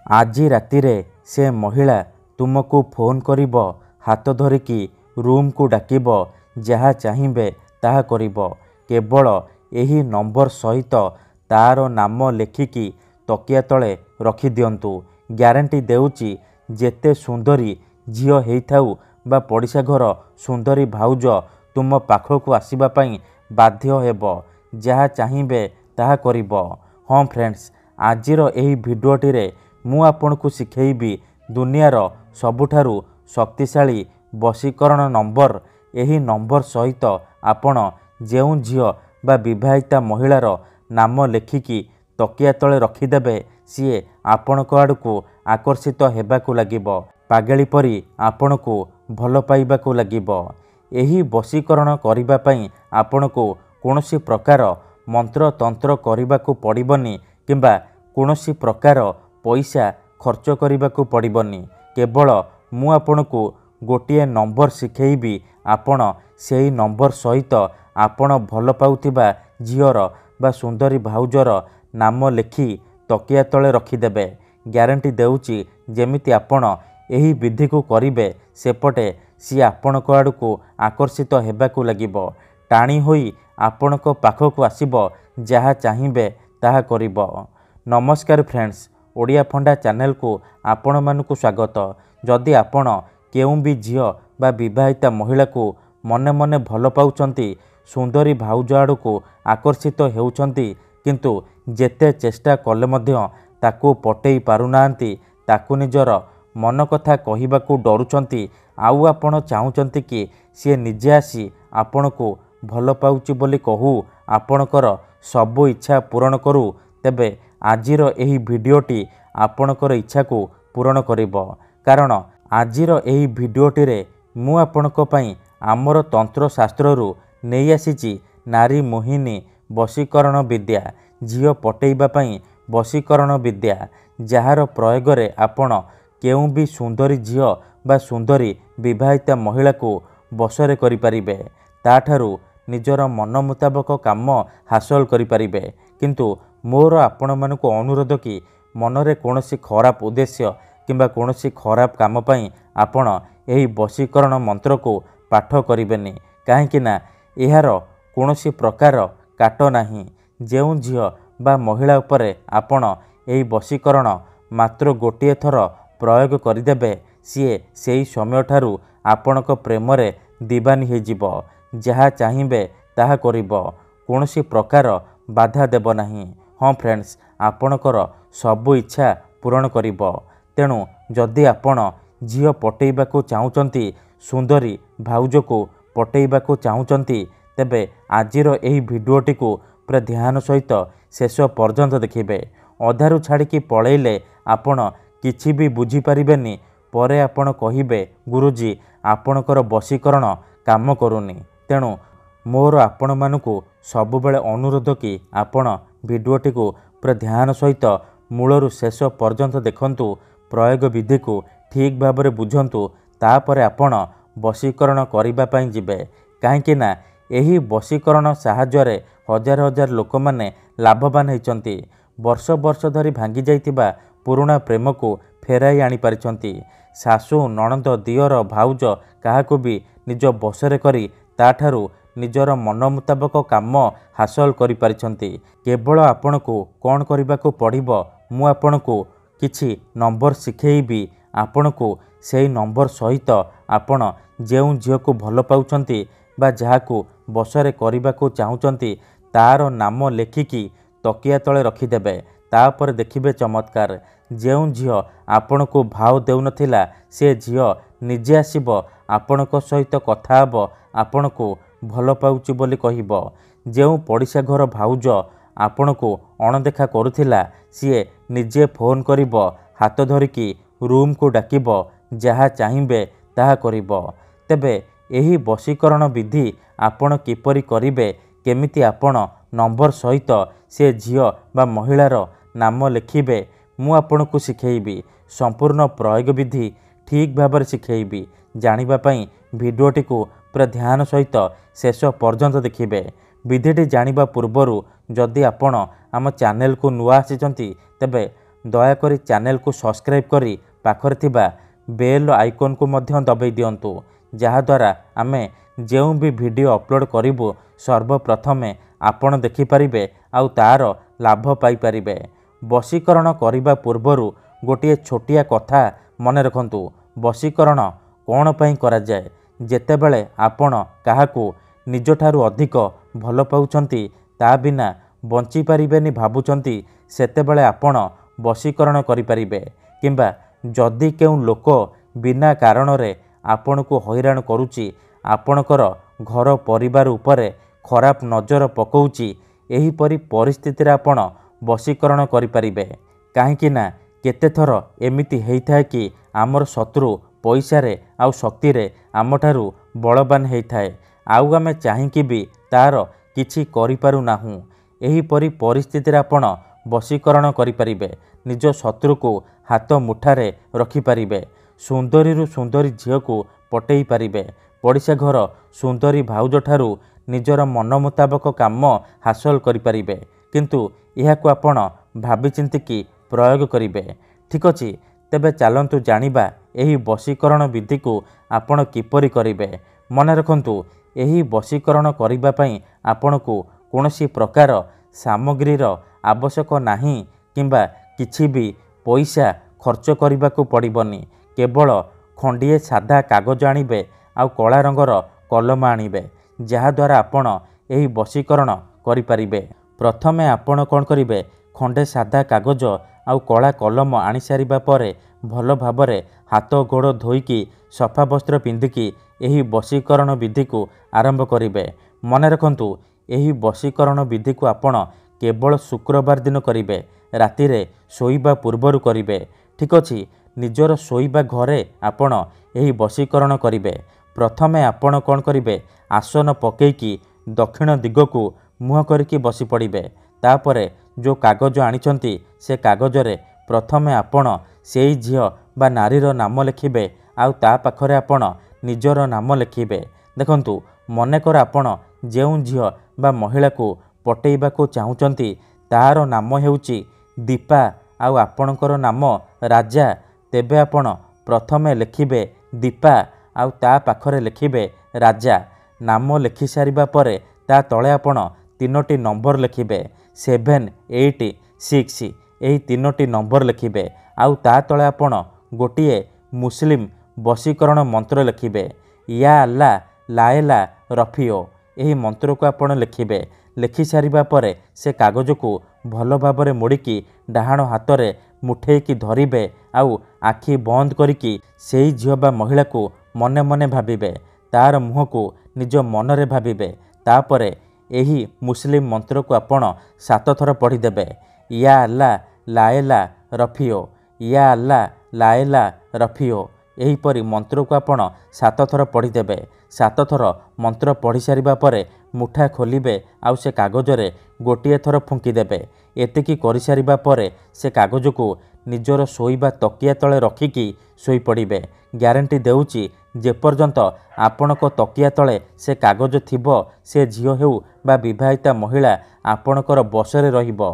ଆଜି ରାତିରେ ସେ ମହିଳା ତୁମକୁ ଫୋନ୍ କରିବ, ହାତ ଧରିକି ରୁମ୍କୁ ଡାକିବ, ଯାହା ଚାହିଁବେ ତାହା କରିବ। କେବଳ ଏହି ନମ୍ବର ସହିତ ତା'ର ନାମ ଲେଖିକି ତକିଆ ତଳେ ରଖିଦିଅନ୍ତୁ। ଗ୍ୟାରେଣ୍ଟି ଦେଉଛି, ଯେତେ ସୁନ୍ଦରୀ ଝିଅ ହେଇଥାଉ ବା ପଡ଼ିଶା ଘର ସୁନ୍ଦରୀ ଭାଉଜ ତୁମ ପାଖକୁ ଆସିବା ପାଇଁ ବାଧ୍ୟ ହେବ। ଯାହା ଚାହିଁବେ ତାହା କରିବ। ହଁ ଫ୍ରେଣ୍ଡସ୍, ଆଜିର ଏହି ଭିଡ଼ିଓଟିରେ ମୁଁ ଆପଣଙ୍କୁ ଶିଖେଇବି ଦୁନିଆର ସବୁଠାରୁ ଶକ୍ତିଶାଳୀ ବଶୀକରଣ ନମ୍ବର। ଏହି ନମ୍ବର ସହିତ ଆପଣ ଯେଉଁ ଝିଅ ବା ବିବାହିତା ମହିଳାର ନାମ ଲେଖିକି ତକିଆ ତଳେ ରଖିଦେବେ, ସିଏ ଆପଣଙ୍କ ଆଡ଼କୁ ଆକର୍ଷିତ ହେବାକୁ ଲାଗିବ। ପାଗଳି ପରି ଆପଣଙ୍କୁ ଭଲ ପାଇବାକୁ ଲାଗିବ। ଏହି ବଶୀକରଣ କରିବା ପାଇଁ ଆପଣଙ୍କୁ କୌଣସି ପ୍ରକାର ମନ୍ତ୍ରତନ୍ତ୍ର କରିବାକୁ ପଡ଼ିବନି କିମ୍ବା କୌଣସି ପ୍ରକାର ପଇସା ଖର୍ଚ୍ଚ କରିବାକୁ ପଡ଼ିବନି। କେବଳ ମୁଁ ଆପଣଙ୍କୁ ଗୋଟିଏ ନମ୍ବର ଶିଖେଇବି। ଆପଣ ସେହି ନମ୍ବର ସହିତ ଆପଣ ଭଲ ପାଉଥିବା ଝିଅର ବା ସୁନ୍ଦରୀ ଭାଉଜର ନାମ ଲେଖି ତକିଆ ତଳେ ରଖିଦେବେ। ଗ୍ୟାରେଣ୍ଟି ଦେଉଛି, ଯେମିତି ଆପଣ ଏହି ବିଧିକୁ କରିବେ, ସେପଟେ ସିଏ ଆପଣଙ୍କ ଆଡ଼କୁ ଆକର୍ଷିତ ହେବାକୁ ଲାଗିବ। ଟାଣି ହୋଇ ଆପଣଙ୍କ ପାଖକୁ ଆସିବ, ଯାହା ଚାହିଁବେ ତାହା କରିବ। ନମସ୍କାର ଫ୍ରେଣ୍ଡସ୍, ଓଡ଼ିଆ ଫଣ୍ଡା ଚ୍ୟାନେଲକୁ ଆପଣମାନଙ୍କୁ ସ୍ୱାଗତ। ଯଦି ଆପଣ କେଉଁ ବି ଝିଅ ବା ବିବାହିତା ମହିଳାକୁ ମନେ ମନେ ଭଲ ପାଉଛନ୍ତି, ସୁନ୍ଦରୀ ଭାଉଜ ଆଡ଼କୁ ଆକର୍ଷିତ ହେଉଛନ୍ତି, କିନ୍ତୁ ଯେତେ ଚେଷ୍ଟା କଲେ ମଧ୍ୟ ତାକୁ ପଟେଇ ପାରୁନାହାନ୍ତି, ତାକୁ ନିଜର ମନ କଥା କହିବାକୁ ଡରୁଛନ୍ତି, ଆଉ ଆପଣ ଚାହୁଁଛନ୍ତି କି ସିଏ ନିଜେ ଆସି ଆପଣଙ୍କୁ ଭଲ ପାଉଛି ବୋଲି କହୁ, ଆପଣଙ୍କର ସବୁ ଇଚ୍ଛା ପୂରଣ କରୁ, ତେବେ ଆଜିର ଏହି ଭିଡ଼ିଓଟି ଆପଣଙ୍କର ଇଚ୍ଛାକୁ ପୂରଣ କରିବ। କାରଣ ଆଜିର ଏହି ଭିଡ଼ିଓଟିରେ ମୁଁ ଆପଣଙ୍କ ପାଇଁ ଆମର ତନ୍ତ୍ରଶାସ୍ତ୍ରରୁ ନେଇ ଆସିଛି ନାରୀ ମୋହିନୀ ବଶୀକରଣ ବିଦ୍ୟା, ଝିଅ ପଟେଇବା ପାଇଁ ବଶୀକରଣ ବିଦ୍ୟା, ଯାହାର ପ୍ରୟୋଗରେ ଆପଣ କେଉଁ ବି ସୁନ୍ଦରୀ ଝିଅ ବା ସୁନ୍ଦରୀ ବିବାହିତା ମହିଳାକୁ ବଶରେ କରିପାରିବେ। ତା'ଠାରୁ ନିଜର ମନ ମୁତାବକ କାମ ହାସଲ କରିପାରିବେ। କିନ୍ତୁ ମୋର ଆପଣମାନଙ୍କୁ ଅନୁରୋଧ କି ମନରେ କୌଣସି ଖରାପ ଉଦ୍ଦେଶ୍ୟ କିମ୍ବା କୌଣସି ଖରାପ କାମ ପାଇଁ ଆପଣ ଏହି ବଶୀକରଣ ମନ୍ତ୍ରକୁ ପାଠ କରିବେନି। କାହିଁକି ନା ଏହାର କୌଣସି ପ୍ରକାର କାଟ ନାହିଁ। ଯେଉଁ ଝିଅ ବା ମହିଳା ଉପରେ ଆପଣ ଏହି ବଶୀକରଣ ମାତ୍ର ଗୋଟିଏ ଥର ପ୍ରୟୋଗ କରିଦେବେ, ସିଏ ସେହି ସମୟଠାରୁ ଆପଣଙ୍କ ପ୍ରେମରେ ଦିବାନୀ ହୋଇଯିବ। ଯାହା ଚାହିଁବେ ତାହା କରିବ। କୌଣସି ପ୍ରକାର ବାଧା ଦେବ ନାହିଁ। ହଁ ଫ୍ରେଣ୍ଡସ୍, ଆପଣଙ୍କର ସବୁ ଇଚ୍ଛା ପୂରଣ କରିବ। ତେଣୁ ଯଦି ଆପଣ ଝିଅ ପଟେଇବାକୁ ଚାହୁଁଛନ୍ତି, ସୁନ୍ଦରୀ ଭାଉଜକୁ ପଟେଇବାକୁ ଚାହୁଁଛନ୍ତି, ତେବେ ଆଜିର ଏହି ଭିଡ଼ିଓଟିକୁ ପୁରା ଧ୍ୟାନ ସହିତ ଶେଷ ପର୍ଯ୍ୟନ୍ତ ଦେଖିବେ। ଅଧାରୁ ଛାଡ଼ିକି ପଳେଇଲେ ଆପଣ କିଛି ବି ବୁଝିପାରିବେନି। ପରେ ଆପଣ କହିବେ, ଗୁରୁଜୀ ଆପଣଙ୍କର ବଶୀକରଣ କାମ କରୁନି। ତେଣୁ ମୋର ଆପଣମାନଙ୍କୁ ସବୁବେଳେ ଅନୁରୋଧ କି ଆପଣ ଭିଡ଼ିଓଟିକୁ ପୁରା ଧ୍ୟାନ ସହିତ ମୂଳରୁ ଶେଷ ପର୍ଯ୍ୟନ୍ତ ଦେଖନ୍ତୁ, ପ୍ରୟୋଗ ବିଧିକୁ ଠିକ୍ ଭାବରେ ବୁଝନ୍ତୁ, ତାପରେ ଆପଣ ବଶୀକରଣ କରିବା ପାଇଁ ଯିବେ। କାହିଁକି ନା ଏହି ବଶୀକରଣ ସାହାଯ୍ୟରେ ହଜାର ହଜାର ଲୋକମାନେ ଲାଭବାନ ହୋଇଛନ୍ତି। ବର୍ଷ ବର୍ଷ ଧରି ଭାଙ୍ଗି ଯାଇଥିବା ପୁରୁଣା ପ୍ରେମକୁ ଫେରାଇ ଆଣିପାରିଛନ୍ତି। ଶାଶୁ, ନଣନ୍ଦ, ଦିଅର, ଭାଉଜ କାହାକୁ ବି ନିଜ ବଶରେ କରି ତା'ଠାରୁ ନିଜର ମନ ମୁତାବକ କାମ ହାସଲ କରିପାରିଛନ୍ତି। କେବଳ ଆପଣଙ୍କୁ କ'ଣ କରିବାକୁ ପଡ଼ିବ, ମୁଁ ଆପଣଙ୍କୁ କିଛି ନମ୍ବର ଶିଖେଇବି। ଆପଣଙ୍କୁ ସେହି ନମ୍ବର ସହିତ ଆପଣ ଯେଉଁ ଝିଅକୁ ଭଲ ପାଉଛନ୍ତି ବା ଯାହାକୁ ବଶରେ କରିବାକୁ ଚାହୁଁଛନ୍ତି, ତା'ର ନାମ ଲେଖିକି ତକିଆ ତଳେ ରଖିଦେବେ। ତାପରେ ଦେଖିବେ ଚମତ୍କାର। ଯେଉଁ ଝିଅ ଆପଣଙ୍କୁ ଭାव ଦେଉନଥିଲା, ସେ ଝିଅ ନିଜେ ଆସିବ ଆପଣଙ୍କ ସହିତ କଥା ହେବ, ଆପଣଙ୍କୁ ଭଲ ପାଉଛି ବୋଲି କହିବ। ଯେଉଁ ପଡ଼ିଶା ଘର ଭାଉଜ ଆପଣଙ୍କୁ ଅଣଦେଖା କରୁଥିଲା, ସିଏ ନିଜେ ଫୋନ୍ କରିବ, ହାତ ଧରିକି ରୁମ୍କୁ ଡାକିବ, ଯାହା ଚାହିଁବେ ତାହା କରିବ। ତେବେ ଏହି ବଶୀକରଣ ବିଧି ଆପଣ କିପରି କରିବେ, କେମିତି ଆପଣ ନମ୍ବର ସହିତ ସେ ଝିଅ ବା ମହିଳାର ନାମ ଲେଖିବେ, ମୁଁ ଆପଣଙ୍କୁ ଶିଖେଇବି। ସମ୍ପୂର୍ଣ୍ଣ ପ୍ରୟୋଗ ବିଧି ଠିକ୍ ଭାବରେ ଶିଖେଇବି। ଜାଣିବା ପାଇଁ ଭିଡ଼ିଓଟିକୁ ପୁରା ଧ୍ୟାନ ସହିତ ଶେଷ ପର୍ଯ୍ୟନ୍ତ ଦେଖିବେ। ବିଧିଟି ଜାଣିବା ପୂର୍ବରୁ ଯଦି ଆପଣ ଆମ ଚ୍ୟାନେଲକୁ ନୂଆ ଆସିଛନ୍ତି, ତେବେ दयाकोरी चैनल को सब्सक्राइब करी पाखरे थिबा बेल आइकन को मध्य दबाई दियंतु जहाद्वारा आमे जेउ भी वीडियो अपलोड करिबु सर्वप्रथमे आपण देखि परिबे आउ तार लाभ पाई परिबे। वशीकरण करिबा पूर्वरु गोटिए छोटिया कथा मन रखंतु। वशीकरण कौन पई करा जाए? जेतेबेले आपण काहाकू निजठारु अधिक भल पाउछंती ता बिना बंची पारिबेनी भाबुछंती सेतेबेले आपण वशीकरण करि परिबे। किंबा जदि केउ लोक बिना कारण रे आपणको हैरान करूची आपणकर घर परिवार उपरे खराब नजर पकाउची एही परी परिस्थिति रे आपण वशीकरण करि परिबे। काहेकि ना केते थर एमिति हेइथाय कि आमर शत्रु पैसा रे आउ शक्ति रे आमठारु बलवान हेइथाय आउ आमे चाहिकी भी तार किछि करि पारु नाहु। एही परी परिस्थिति रे आपण वशीकरण करि परिबे। निज शत्रु को हाथ मुठारे रखि परिबे। सुंदरी रु सुंदरी झियो को पटेई परिबे। पड़िशा घर सुंदरी भाउज ठारू निजर मन मुताबक काम हासिल करि परिबे। किंतु एहाकू आपण भाबी चिंती की प्रयोग करिबे। ठीक अछि, तेबे चलंतु जानिबा एही वशीकरण विधि को आपण किपरि करिबे। मन रखंतु एही वशीकरण करिबा पई आपणको कोनोसी प्रकार सामग्रीर आवश्यक नाही किंबा किछि भी पैसा खर्च करबाकू पड़िबनी। केवल खंडिए सादा कागज आनिबे आउ कला रंगर कलम आनिबे जहाद्वारा आपण एही वशीकरण करि परिबे। प्रथमे आपण कोन करिबे खंडे सादा कागज आउ कला कलम आनि सारिबा परे भल भाबरे हाथ गोड़ धोईकी सफा वस्त्र पिंधिकी एही वशीकरण विधि को आरंभ करिबे। मन रखंतु एही वशीकरण विधि को आपण केवल शुक्रवार दिन करिबे। राति रे सोईबा पूर्वरु करिबे। ठीक अछि, निजर सोईबा घरे आपण एही वशीकरण करिबे। प्रथमे आपण कोन करिबे आसन पकेकी दक्षिण दिगकू मुह करिकी बसी पड़िबे। तापरे जो कागज आनिचंती से कागज रे प्रथमे आपण सेई झियो बा नारीर नाम लिखिबे आउ ता पाखरे आपण निजर नाम लिखिबे। देखंतु मनेकर आपण जेउ झियो बा महिला को पटेइबा को चाहुचंती तार नाम हेउची दीपा आउ आपणकर नाम राजा। तेबे आपण प्रथमे लिखिबे दीपा आउ ता पाखरे लिखिबे राजा। नाम लिखि सारिबा परे ता तळे आपण तीनोटी नंबर लिखिबे 7, 8, 6 एही तीनोटी नंबर लिखिबे आउ ता तळे आपण गोटिए मुस्लिम वशीकरण मंत्र लिखिबे या अल्लाह लाएला रफियो। एही मंत्र को आपण लिखिबे। लिखि सारिबा परे से कागज को भल भाबरे मोड़िकी डाहाण हाथ रे मुठेकी धरिबे आउ आखि बंद करिकी सेई झियो बा महिला को मने मने भाबिबे। तार मुह को निज मन रे भाबिबे। तापरे एही मुस्लिम मंत्र को आपण 7 थर पढ़ी देबे या अल्लाह लाएला रफियो या अल्लाह लाएला रफियो। एही परी मंत्र को आपण 7 थर पढ़ी देबे। 7 थर मंत्र पढ़ी सारिबा परे मुठा खोलिबे आउ से कागज रे गोटिए थर फुंकी देबे। एतिकी करि सारिबा परे से कागज को निजर सोईबा तकिया तळे रखिकी सोई पड़िबे। ग्यारंटी देउची जे पर्यंत आपणको तकिया तळे से कागज थिबो से झियो हेउ बा विवाहिता महिला आपणकर बसरे रहिबो।